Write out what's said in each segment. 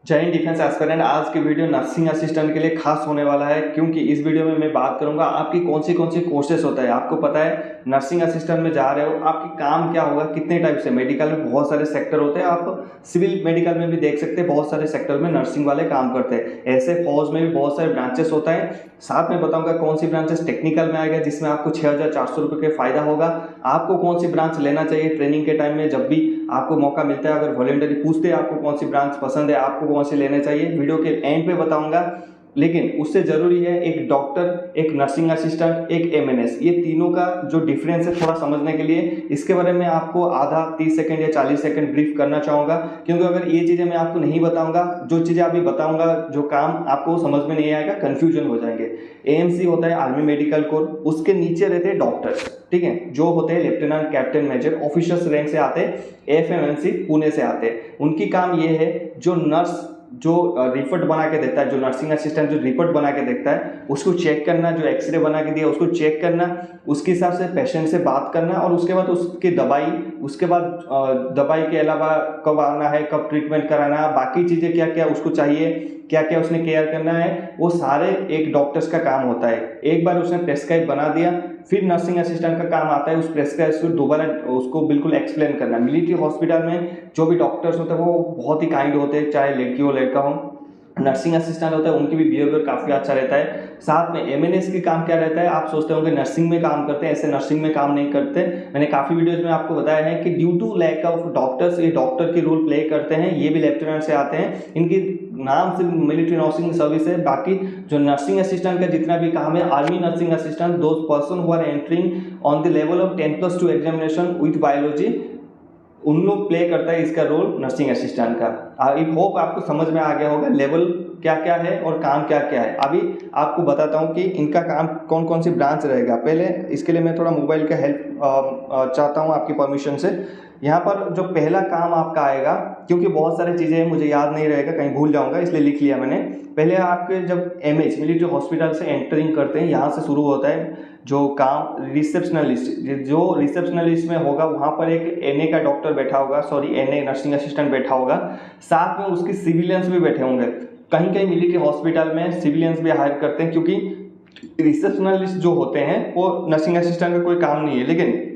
जय Hind defence aspirant. आज की वीडियो नर्सिंग असिस्टेंट के लिए खास होने वाला है, क्योंकि इस वीडियो में मैं बात करूंगा आपकी कौन सी कोर्सेस होता है। आपको पता है नर्सिंग असिस्टेंट में जा रहे हो, आपकी काम क्या होगा, कितने टाइप से। मेडिकल में बहुत सारे सेक्टर होते हैं, आप सिविल मेडिकल में भी देख सकते हैं, बहुत सारे सेक्टर में नर्सिंग वाले काम करते हैं। ऐसे फौज में भी बहुत सारे ब्रांचेस होता है। साथ में बताऊंगा कौन सी ब्रांचेस टेक्निकल में आएगा जिसमें आपको 6,400 रुपये के फायदा होगा। आपको कौन सी ब्रांच लेना चाहिए ट्रेनिंग के टाइम में, जब भी आपको मौका मिलता है। अगर वॉलंटरी पूछते हैं आपको कौन सी ब्रांच पसंद है, आपको कौन सी लेने चाहिए, वीडियो के एंड पे बताऊंगा। लेकिन उससे जरूरी है एक डॉक्टर, एक नर्सिंग असिस्टेंट, एक एमएनएस, ये तीनों का जो डिफरेंस है थोड़ा समझने के लिए इसके बारे में आपको आधा 30 सेकंड या 40 सेकंड ब्रीफ करना चाहूँगा। क्योंकि अगर ये चीज़ें मैं आपको नहीं बताऊंगा, जो चीज़ें अभी बताऊंगा, जो काम आपको समझ में नहीं आएगा, कंफ्यूजन हो जाएंगे। एएमसी होता है आर्मी मेडिकल कोर, उसके नीचे रहते हैं डॉक्टर्स, ठीक है, जो होते हैं lieutenant, captain, major, officers rank से आते हैं। एफएमएनसी पुणे से आते हैं। उनकी काम ये है, जो नर्स जो रिपोर्ट बना के देता है, जो नर्सिंग असिस्टेंट जो रिपोर्ट बना के देखता है उसको चेक करना, जो एक्सरे बना के दिया उसको चेक करना, उसके हिसाब से पेशेंट से बात करना, और उसके बाद उसकी दवाई, उसके बाद दवाई के अलावा कब आना है, कब ट्रीटमेंट कराना, बाकी चीज़ें क्या क्या उसको चाहिए, क्या क्या उसने केयर करना है, वो सारे एक डॉक्टर्स का काम होता है। एक बार उसने प्रेस्क्राइब बना दिया, फिर नर्सिंग असिस्टेंट का काम आता है उस प्रेस्क्राइब को दोबारा उसको बिल्कुल एक्सप्लेन करना। मिलिट्री हॉस्पिटल में जो भी डॉक्टर्स होते हैं वो बहुत ही काइंड होते हैं, चाहे लड़की हो लड़का हो। नर्सिंग असिस्टेंट होता है, उनकी भी बिहेवियर काफ़ी अच्छा रहता है। साथ में एमएनएस की काम क्या रहता है, आप सोचते होंगे नर्सिंग में काम करते हैं, ऐसे नर्सिंग में काम नहीं करते। मैंने काफ़ी वीडियोस में आपको बताया है कि due to lack of doctors ये डॉक्टर की रोल प्ले करते हैं। ये भी लेफ्टिनेंट से आते हैं, इनकी नाम से मिलिट्री नर्सिंग सर्विस है। बाकी जो नर्सिंग असिस्टेंट का जितना भी काम है, army nursing assistant, those person who are entering on the level of 10+2 examination with biology, उन लोग प्ले करता है इसका रोल नर्सिंग असिस्टेंट का। आई होप आपको समझ में आ गया होगा लेवल क्या क्या है और काम क्या क्या है। अभी आपको बताता हूँ कि इनका काम कौन कौन सी ब्रांच रहेगा। पहले इसके लिए मैं थोड़ा मोबाइल का हेल्प चाहता हूँ आपकी परमिशन से। यहाँ पर जो पहला काम आपका आएगा, क्योंकि बहुत सारी चीज़ें मुझे याद नहीं रहेगा, कहीं भूल जाऊँगा, इसलिए लिख लिया मैंने। पहले आपके जब एमएच मिलिट्री हॉस्पिटल से एंटरिंग करते हैं, यहाँ से शुरू होता है जो काम रिसेप्शनलिस्ट, जो रिसेप्शनलिस्ट में होगा वहाँ पर एक एनए का डॉक्टर बैठा होगा, सॉरी एनए नर्सिंग असिस्टेंट बैठा होगा, साथ में उसके सिविलियंस भी बैठे होंगे। कहीं कहीं मिलिट्री हॉस्पिटल में सिविलियंस भी हायर करते हैं, क्योंकि रिसेप्शनलिस्ट जो होते हैं वो नर्सिंग असिस्टेंट का कोई काम नहीं है। लेकिन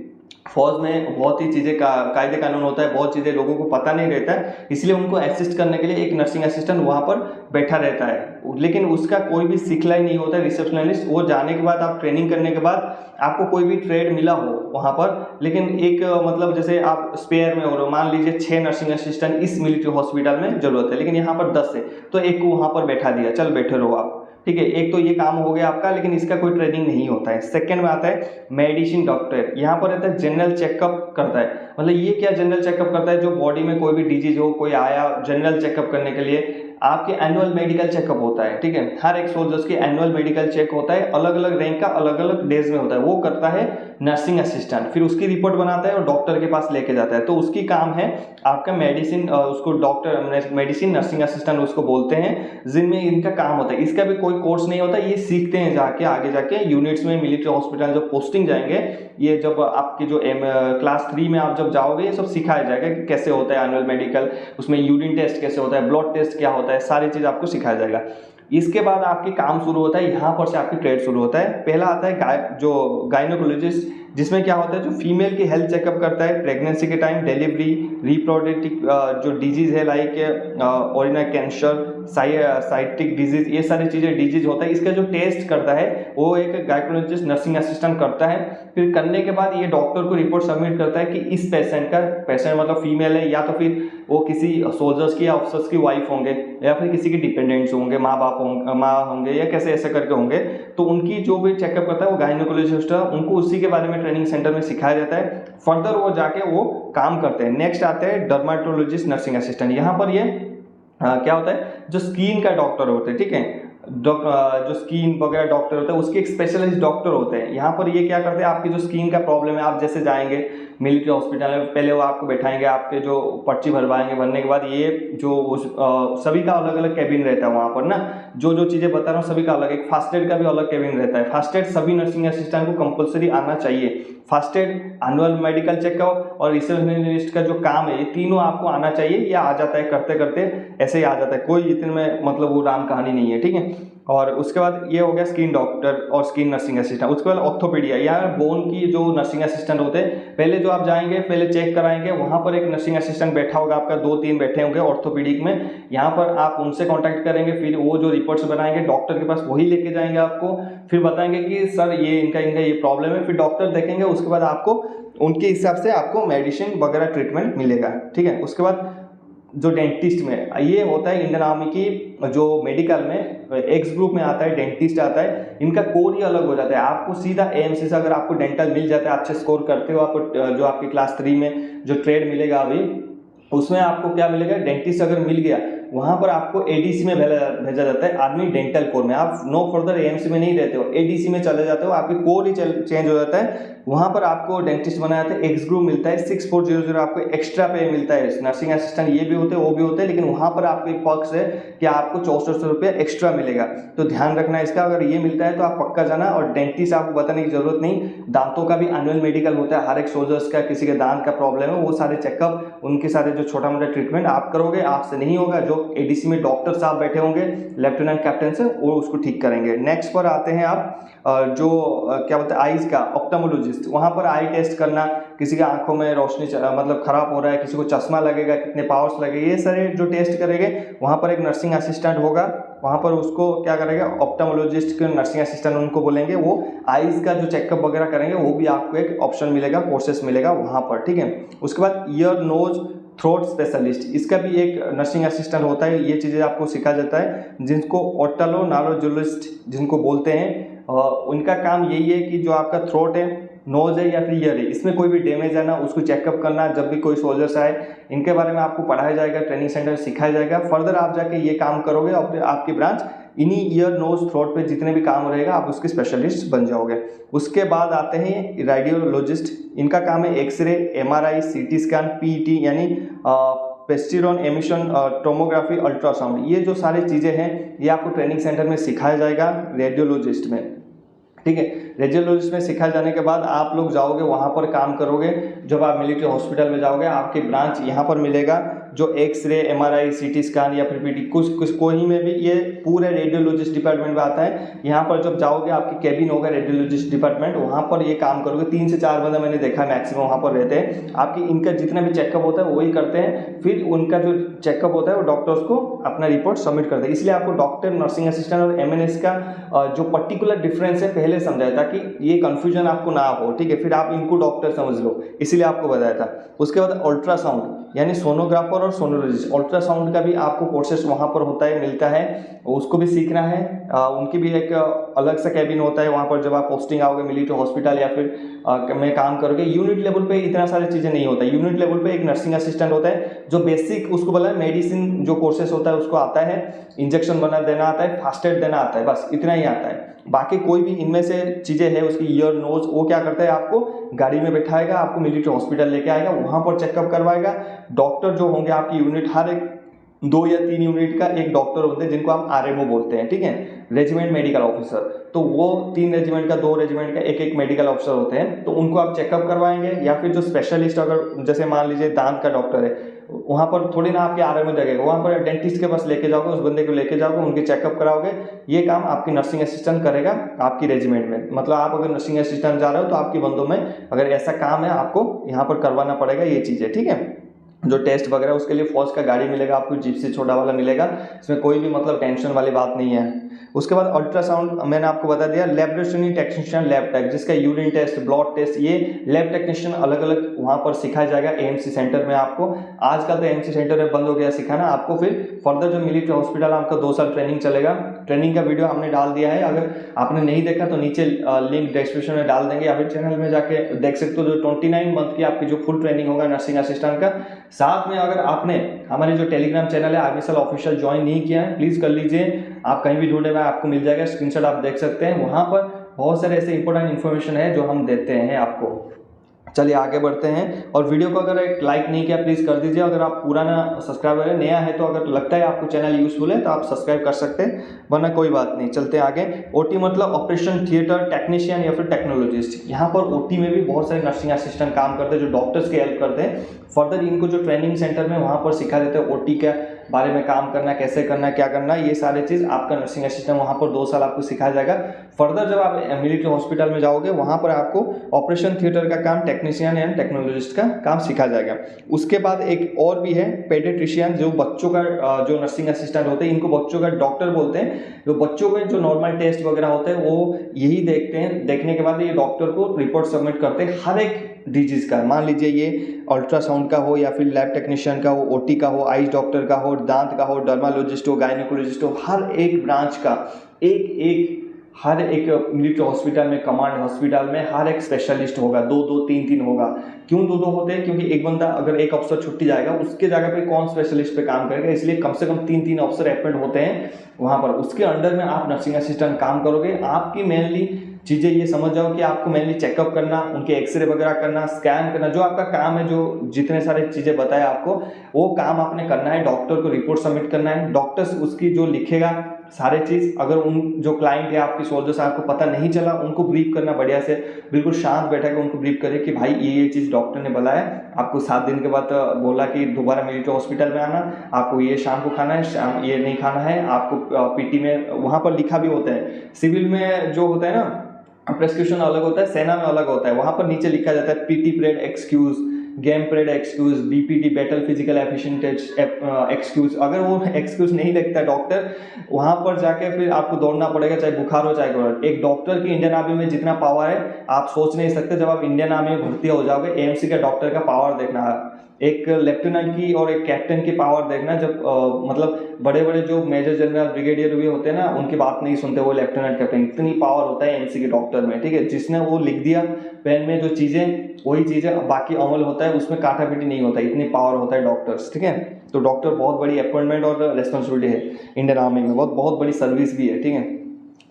फौज में बहुत ही चीज़ें का कायदे कानून होता है, बहुत चीज़ें लोगों को पता नहीं रहता है, इसलिए उनको असिस्ट करने के लिए एक नर्सिंग असिस्टेंट वहाँ पर बैठा रहता है। लेकिन उसका कोई भी सिखलाई नहीं होता है रिसेप्शनलिस्ट। वो जाने के बाद, आप ट्रेनिंग करने के बाद आपको कोई भी ट्रेड मिला हो वहाँ पर, लेकिन एक मतलब जैसे आप स्पेयर में हो रहे हो, मान लीजिए 6 नर्सिंग असिस्टेंट इस मिलिट्री हॉस्पिटल में जरूरत है, लेकिन यहाँ पर 10 है, तो एक को वहाँ पर बैठा दिया, चल बैठे रहो आप, ठीक है। एक तो ये काम हो गया आपका, लेकिन इसका कोई ट्रेनिंग नहीं होता है। सेकंड में आता है मेडिसिन डॉक्टर। यहाँ पर रहता है जनरल चेकअप करता है। मतलब ये क्या जनरल चेकअप करता है, जो बॉडी में कोई भी डिजीज हो, कोई आया जनरल चेकअप करने के लिए, आपके एनुअल मेडिकल चेकअप होता है, ठीक है। हर एक सोल्जर्स की एनुअल मेडिकल चेक होता है, अलग अलग रैंक का अलग अलग डेज में होता है, वो करता है नर्सिंग असिस्टेंट। फिर उसकी रिपोर्ट बनाता है और डॉक्टर के पास लेके जाता है। तो उसकी काम है आपका मेडिसिन, उसको डॉक्टर मेडिसिन नर्सिंग असिस्टेंट उसको बोलते हैं, जिनमें इनका काम होता है। इसका भी कोई कोर्स नहीं होता, ये सीखते हैं जाके आगे जाके यूनिट्स में। मिलिट्री हॉस्पिटल जब पोस्टिंग जाएंगे, ये जब आपके जो क्लास 3 में आप जब जाओगे, ये सब सिखाया जाएगा कि कैसे होता है एनुअल मेडिकल, उसमें यूरिन टेस्ट कैसे होता है, ब्लड टेस्ट क्या होता है, सारी चीज़ आपको सिखाया जाएगा। इसके बाद आपके काम शुरू होता है, यहाँ पर से आपकी ट्रेड शुरू होता है। पहला आता है जो गायनोकोलॉजिस्ट, जिसमें क्या होता है, जो फीमेल की हेल्थ चेकअप करता है प्रेगनेंसी के टाइम, डिलीवरी, रिप्रोडक्टिव जो डिजीज है लाइक ओरिना कैंसर, साइटिक डिजीज, ये सारी चीज़ें डिजीज होता है। इसका जो टेस्ट करता है वो एक गायनोकोलॉजिस्ट नर्सिंग असिस्टेंट करता है। फिर करने के बाद ये डॉक्टर को रिपोर्ट सबमिट करता है कि इस पेशेंट मतलब फीमेल है, या तो फिर वो किसी सोल्जर्स की या ऑफिसर्स की वाइफ होंगे, या फिर किसी के डिपेंडेंट्स होंगे, माँ होंगे, या कैसे ऐसे करके होंगे। तो उनकी जो भी चेकअप करता है वो गायनोकोलॉजिस्ट है, उनको उसी के बारे में ट्रेनिंग सेंटर में सिखाया जाता है। फर्दर वो जाके वो काम करते हैं। नेक्स्ट आते हैं डर्माटोलॉजिस्ट नर्सिंग असिस्टेंट। यहाँ पर ये क्या होता है, जो स्किन का डॉक्टर होते हैं, ठीक है, जो स्किन वगैरह डॉक्टर होता है उसके एक स्पेशलिस्ट डॉक्टर होते हैं। यहाँ पर ये क्या करते हैं, आपकी जो स्किन का प्रॉब्लम है, आप जैसे जाएंगे मिलिट्री हॉस्पिटल में पहले वो आपको बैठाएंगे, आपके जो पर्ची भरवाएंगे, भरने के बाद ये जो सभी का अलग अलग कैबिन रहता है वहाँ पर ना, जो जो चीज़ें बता रहा हूँ सभी का अलग, एक फास्ट एड का भी अलग कैबिन रहता है। फास्ट एड सभी नर्सिंग असिस्टेंट को कंपलसरी आना चाहिए। First aid, annual medical checkup और रिसेप्शनिस्ट का जो काम है, ये तीनों आपको आना चाहिए। ये आ जाता है करते करते, ऐसे ही आ जाता है, कोई इतने में मतलब वो राम कहानी नहीं है, ठीक है। और उसके बाद ये हो गया स्किन डॉक्टर और स्किन नर्सिंग असिस्टेंट। उसके बाद ऑर्थोपेडिया या बोन की जो नर्सिंग असिस्टेंट होते हैं, पहले जो आप जाएंगे पहले चेक कराएंगे, वहाँ पर एक नर्सिंग असिस्टेंट बैठा होगा आपका, 2-3 बैठे होंगे ऑर्थोपेडिक में। यहाँ पर आप उनसे कांटेक्ट करेंगे, फिर वो जो रिपोर्ट्स बनाएंगे डॉक्टर के पास वही लेके जाएंगे आपको, फिर बताएंगे कि सर ये इनका ये प्रॉब्लम है, फिर डॉक्टर देखेंगे, उसके बाद आपको उनके हिसाब से आपको मेडिसिन वगैरह ट्रीटमेंट मिलेगा, ठीक है। उसके बाद जो डेंटिस्ट में ये होता है, इंडियन आर्मी की जो मेडिकल में एक्स ग्रुप में आता है डेंटिस्ट आता है, इनका कोर ही अलग हो जाता है। आपको सीधा एएमसी से अगर आपको डेंटल मिल जाता है, अच्छे स्कोर करते हो, आपको जो आपकी क्लास 3 में जो ट्रेड मिलेगा अभी, उसमें आपको क्या मिलेगा, डेंटिस्ट अगर मिल गया वहाँ पर आपको एडीसी में भेजा जाता है, आर्मी डेंटल कोर में। आप नो फर्दर एएमसी में नहीं रहते हो, एडीसी में चले जाते हो, आपकी कोर ही चेंज हो जाता है। वहाँ पर आपको डेंटिस्ट बनाया जाता है, एक्स ग्रुप मिलता है, 6400 आपको एक्स्ट्रा पे मिलता है। नर्सिंग असिस्टेंट ये भी होते हैं वो भी होते हैं, लेकिन वहाँ पर आपको एक पक्ष है कि आपको 6400 रुपये एक्स्ट्रा मिलेगा, तो ध्यान रखना इसका। अगर ये मिलता है तो आप पक्का जाना। और डेंटिस्ट आपको बताने की जरूरत नहीं, दांतों का भी एनुअल मेडिकल होता है, हर एक सोल्जर्स का किसी के दांत का प्रॉब्लम है, वो सारे चेकअप, उनके सारे जो छोटा मोटा ट्रीटमेंट आप करोगे, आपसे नहीं होगा, जो एडीसी में डॉक्टर साहब बैठे होंगे लेफ्टिनेंट कैप्टन से, वो उसको ठीक करेंगे। नेक्स्ट पर आते हैं आप जो क्या बोलते हैं आईज का ऑप्थेल्मोलॉजिस्ट। वहाँ पर आई टेस्ट करना, किसी के आंखों में रोशनी मतलब खराब हो रहा है, किसी को चश्मा लगेगा, कितने पावर्स लगेगा, ये सारे जो टेस्ट करेंगे वहाँ पर एक नर्सिंग असिस्टेंट होगा, वहाँ पर उसको क्या करेगा, ऑप्थेल्मोलॉजिस्ट के नर्सिंग असिस्टेंट उनको बोलेंगे, वो आईज का जो चेकअप वगैरह करेंगे, वो भी आपको एक ऑप्शन मिलेगा, कोर्सेस मिलेगा वहाँ पर, ठीक है। उसके बाद ईयर नोज थ्रोट स्पेशलिस्ट, इसका भी एक नर्सिंग असिस्टेंट होता है। ये चीज़ें आपको सिखा जाता है, जिनको ओटोलॉजिस्ट जिनको बोलते हैं, उनका काम यही है कि जो आपका थ्रोट है, नोज है या फिर ईयर है, इसमें कोई भी डैमेज है ना, उसको चेकअप करना। जब भी कोई सोल्जर्स आए, इनके बारे में आपको पढ़ाया जाएगा, ट्रेनिंग सेंटर में सिखाया जाएगा। फर्दर आप जाके ये काम करोगे, आपकी ब्रांच इन्हीं ईयर नोज थ्रोट पे जितने भी काम रहेगा आप उसके स्पेशलिस्ट बन जाओगे। उसके बाद आते हैं रेडियोलॉजिस्ट, इनका काम है X-ray, MRI, CT scan, PET यानी पेस्टिरोन एमिशन, टोमोग्राफी, अल्ट्रासाउंड, ये जो सारी चीज़ें हैं ये आपको ट्रेनिंग सेंटर में सिखाया जाएगा रेडियोलॉजिस्ट में, ठीक है। रेडियोलॉजिस्ट में सिखाए जाने के बाद आप लोग जाओगे वहाँ पर काम करोगे। जब आप मिलिट्री हॉस्पिटल में जाओगे, आपकी ब्रांच यहाँ पर मिलेगा, जो एक्सरे, एमआरआई, सीटी स्कैन या फिर पीटी, कुछ कोई में भी ये पूरे रेडियोलॉजिस्ट डिपार्टमेंट में आता है। यहाँ पर जब जाओगे आपकी कैबिन होगा रेडियोलॉजिस्ट डिपार्टमेंट, वहाँ पर ये काम करोगे। 3 से 4 बंदा मैंने देखा मैक्सिमम वहाँ पर रहते हैं। आपकी इनका जितना भी चेकअप होता है वही करते हैं, फिर उनका जो चेकअप होता है वो डॉक्टर्स को अपना रिपोर्ट सबमिट करते हैं। इसलिए आपको डॉक्टर, नर्सिंग असिस्टेंट और एमएनएस का जो पर्टिकुलर डिफरेंस है पहले समझाया था कि ये कंफ्यूजन आपको ना हो, ठीक है। फिर आप इनको डॉक्टर समझ लो, इसीलिए आपको बताया था। उसके बाद अल्ट्रासाउंड यानी सोनोग्राफर और सोनोलॉजिस्ट, अल्ट्रासाउंड का भी आपको कोर्सेस वहाँ पर होता है, मिलता है, उसको भी सीखना है। उनकी भी एक अलग सा कैबिन होता है वहाँ पर। जब आप पोस्टिंग आओगे मिलिट्री हॉस्पिटल या फिर में काम करोगे, यूनिट लेवल पे इतना सारी चीज़ें नहीं होता है। यूनिट लेवल पे एक नर्सिंग असिस्टेंट होता है जो बेसिक, उसको बोला मेडिसिन जो कोर्सेस होता है उसको आता है, इंजेक्शन बना देना आता है, फास्ट एड देना आता है, बस इतना ही आता है। बाकी कोई भी इनमें से चीज़ें है, उसकी ईयर नोज, वो क्या करता है, आपको गाड़ी में बैठाएगा, आपको मिलिट्री हॉस्पिटल लेके आएगा, वहाँ पर चेकअप करवाएगा। डॉक्टर जो होंगे आपकी यूनिट, हर एक 2 या 3 यूनिट का एक डॉक्टर होते हैं जिनको आप आरएमओ बोलते हैं, ठीक है, रेजिमेंट मेडिकल ऑफिसर। तो वो 3 रेजिमेंट का, 2 रेजिमेंट का एक मेडिकल ऑफिसर होते हैं, तो उनको आप चेकअप करवाएंगे। या फिर जो स्पेशलिस्ट, अगर जैसे मान लीजिए दांत का डॉक्टर है, वहाँ पर थोड़ी ना आपके आरएमओ लगेगा, वहाँ पर डेंटिस्ट के पास लेके जाओगे, उस बंदे को लेके जाओगे, उनके चेकअप कराओगे। ये काम आपकी नर्सिंग असिस्टेंट करेगा आपकी रेजिमेंट में। मतलब आप अगर नर्सिंग असिस्टेंट जा रहे हो तो आपकी बंदों में अगर ऐसा काम है आपको यहाँ पर करवाना पड़ेगा ये चीज़ें, ठीक है। जो टेस्ट वगैरह उसके लिए फौज का गाड़ी मिलेगा आपको, जिप्सी छोटा वाला मिलेगा, इसमें कोई भी मतलब टेंशन वाली बात नहीं है। उसके बाद अल्ट्रासाउंड मैंने आपको बता दिया। लैबोरेटरी टेक्नीशियन, लैब टेक, जिसका यूरिन टेस्ट, ब्लड टेस्ट, ये लैब टेक्नीशियन अलग अलग वहाँ पर सिखाया जाएगा एएमसी सेंटर में आपको। आजकल तो एएमसी सेंटर में बंद हो गया सिखाना आपको। फिर फर्दर जो मिलिट्री हॉस्पिटल आपका 2 साल ट्रेनिंग चलेगा। ट्रेनिंग का वीडियो हमने डाल दिया है, अगर आपने नहीं देखा तो नीचे लिंक डिस्क्रिप्शन में डाल देंगे, या फिर चैनल में जाके देख सकते हो। जो 29 मंथ की आपकी जो फुल ट्रेनिंग होगा नर्सिंग असिस्टेंट का। साथ में अगर आपने हमारे जो टेलीग्राम चैनल है आर्मी सेल ऑफिशियल ज्वाइन नहीं किया है, प्लीज़ कर लीजिए। आप कहीं भी ढूंढे हुए आपको मिल जाएगा, स्क्रीनशॉट आप देख सकते हैं। वहाँ पर बहुत सारे ऐसे इंपॉर्टेंट इन्फॉर्मेशन है जो हम देते हैं आपको। चलिए आगे बढ़ते हैं। और वीडियो को अगर एक लाइक नहीं किया प्लीज़ कर दीजिए। अगर आप पुराना सब्सक्राइबर है, नया है, तो अगर लगता है आपको चैनल यूजफुल है तो आप सब्सक्राइब कर सकते हैं, वरना कोई बात नहीं। चलते हैं आगे। ओटी मतलब ऑपरेशन थिएटर टेक्नीशियन या फिर टेक्नोलॉजिस्ट। यहाँ पर ओटी में भी बहुत सारे नर्सिंग असिस्टेंट काम करते हैं जो डॉक्टर्स की हेल्प करते हैं। फर्दर इनको जो ट्रेनिंग सेंटर में वहाँ पर सिखा देते हैं ओटी के बारे में, काम करना कैसे करना, क्या करना, ये सारे चीज़ आपका नर्सिंग असिस्टेंट वहाँ पर 2 साल आपको सिखाया जाएगा। फर्दर जब आप मिलिट्री हॉस्पिटल में जाओगे वहाँ पर आपको ऑपरेशन थिएटर का काम, टेक्नीशियन एंड टेक्नोलॉजिस्ट का काम सिखा जाएगा। उसके बाद एक और भी है पेडियाट्रिशियन, जो बच्चों का जो नर्सिंग असिस्टेंट होते हैं इनको बच्चों का डॉक्टर बोलते हैं। जो बच्चों के जो नॉर्मल टेस्ट वगैरह होते हैं वो यही देखते हैं, देखने के बाद ये डॉक्टर को रिपोर्ट सबमिट करते हैं हर एक डिजीज का। मान लीजिए ये अल्ट्रासाउंड का हो या फिर लैब टेक्नीशियन का हो, ओटी का हो, आईज डॉक्टर का हो, दांत का हो, डर्मालॉजिस्ट हो, गायनेकोलॉजिस्ट हो, हर एक ब्रांच का हर एक मिलिट्री हॉस्पिटल में, कमांड हॉस्पिटल में हर एक स्पेशलिस्ट होगा। 2-2 3-3 होगा। क्यों 2-2 होते हैं? क्योंकि एक बंदा अगर एक अफसर छुट्टी जाएगा उसके जगह पे कौन स्पेशलिस्ट पे काम करेगा, इसलिए कम से कम 3-3 अफसर अपॉइंट होते हैं वहाँ पर। उसके अंडर में आप नर्सिंग असिस्टेंट काम करोगे। आपकी मेनली चीज़ें ये समझ जाओ कि आपको मेनली चेकअप करना, उनके एक्सरे वगैरह करना, स्कैन करना, जो आपका काम है, जो जितने सारे चीज़ें बताए आपको वो काम आपने करना है। डॉक्टर को रिपोर्ट सबमिट करना है, डॉक्टर उसकी जो लिखेगा सारे चीज़, अगर उन जो क्लाइंट है आपके सोल्जर्स आपको पता नहीं चला उनको ब्रीफ करना, बढ़िया से बिल्कुल शांत बैठा के उनको ब्रीफ करे कि भाई ये चीज़ डॉक्टर ने बोला है, आपको 7 दिन के बाद बोला कि दोबारा मिलिट्री हॉस्पिटल में आना, आपको ये शाम को खाना है, शाम ये नहीं खाना है। आपको पीटी में वहाँ पर लिखा भी होता है। सिविल में जो होता है ना प्रेस्क्रिप्शन अलग होता है, सेना में अलग होता है। वहाँ पर नीचे लिखा जाता है PT period excuse, game period excuse, BPT battle physical efficient excuse. अगर वो एक्सक्यूज नहीं लिखता डॉक्टर, वहाँ पर जाके फिर आपको दौड़ना पड़ेगा, चाहे बुखार हो चाहे कोई। एक डॉक्टर की इंडियन आर्मी में जितना पावर है आप सोच नहीं सकते। जब आप इंडियन आर्मी में भर्ती हो जाओगे, एएमसी का डॉक्टर का पावर देखना, एक लेफ्टिनेंट की और एक कैप्टन की पावर देखना। जब मतलब बड़े बड़े जो मेजर जनरल ब्रिगेडियर भी होते हैं ना, उनकी बात नहीं सुनते वो लेफ्टिनेंट कैप्टन। इतनी पावर होता है एएमसी के डॉक्टर में, ठीक है। जिसने वो लिख दिया पेन में जो चीज़ें, वही चीज़ें बाकी अमल होता है, उसमें काटापीटी नहीं होता, इतनी पावर होता है डॉक्टर्स, ठीक है। तो डॉक्टर बहुत बड़ी अपॉइंटमेंट और रेस्पॉन्सिबिलिटी है इंडियन आर्मी में, बहुत बड़ी सर्विस भी है, ठीक है।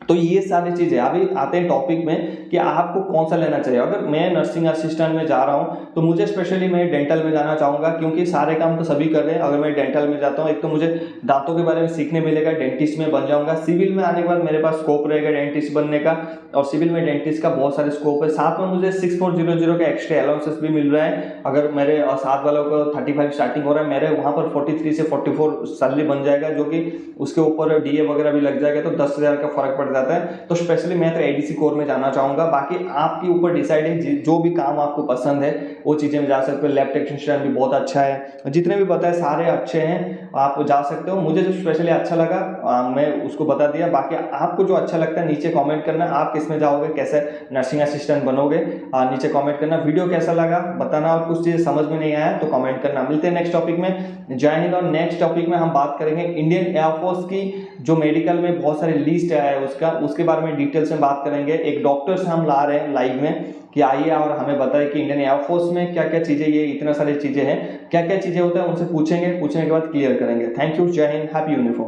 तो ये सारी चीज़ें। अभी आते हैं टॉपिक में कि आपको कौन सा लेना चाहिए। अगर मैं नर्सिंग असिस्टेंट में जा रहा हूँ तो मुझे स्पेशली मैं डेंटल में जाना चाहूँगा, क्योंकि सारे काम तो सभी कर रहे हैं। अगर मैं डेंटल में जाता हूँ, एक तो मुझे दांतों के बारे में सीखने मिलेगा, डेंटिस्ट में बन जाऊँगा। सिविल में आने के बाद मेरे पास स्कोप रहेगा डेंटिस्ट बनने का, और सिविल में डेंटिस्ट का बहुत सारे स्कोप है। साथ में मुझे 6400 का एक्स्ट्रा अलाउंसेस भी मिल रहा है। अगर मेरे साथ वालों को 35 स्टार्टिंग हो रहा है, मेरे वहाँ पर 43 से 44 सैलरी बन जाएगा, जो कि उसके ऊपर डीए वगैरह भी लग जाएगा, तो 10,000 का फर्क पड़ जाता है। तो स्पेशली मैं तो एडीसी कोर में जाना चाहूँगा। बाकी आपके ऊपर डिसाइड है, जो भी काम आपको पसंद है वो चीज़ें में जा सकते हो। लैब टेक्नीशियन भी बहुत अच्छा है, जितने भी बताए सारे अच्छे हैं, आप जा सकते हो। मुझे जो स्पेशली अच्छा लगा मैं उसको बता दिया। बाकी आपको जो अच्छा लगता है नीचे कमेंट करना, आप किस में जाओगे, कैसे नर्सिंग असिस्टेंट बनोगे, नीचे कमेंट करना। वीडियो कैसा लगा बताना, और कुछ चीज़ें समझ में नहीं आया तो कमेंट करना। मिलते हैं नेक्स्ट टॉपिक में। जय हिंद। और नेक्स्ट टॉपिक में हम बात करेंगे इंडियन एयरफोर्स की, जो मेडिकल में बहुत सारी लिस्ट है उसके बारे में डिटेल्स में बात करेंगे। एक डॉक्टर से हम ला रहे हैं लाइव में कि आइए और हमें बताए कि इंडियन एयरफोर्स में क्या क्या चीज़ें, ये इतना सारी चीज़ें हैं, क्या क्या चीज़ें होता है, उनसे पूछने के बाद क्लियर करेंगे। Thank you. जय हिंद। Happy uniform.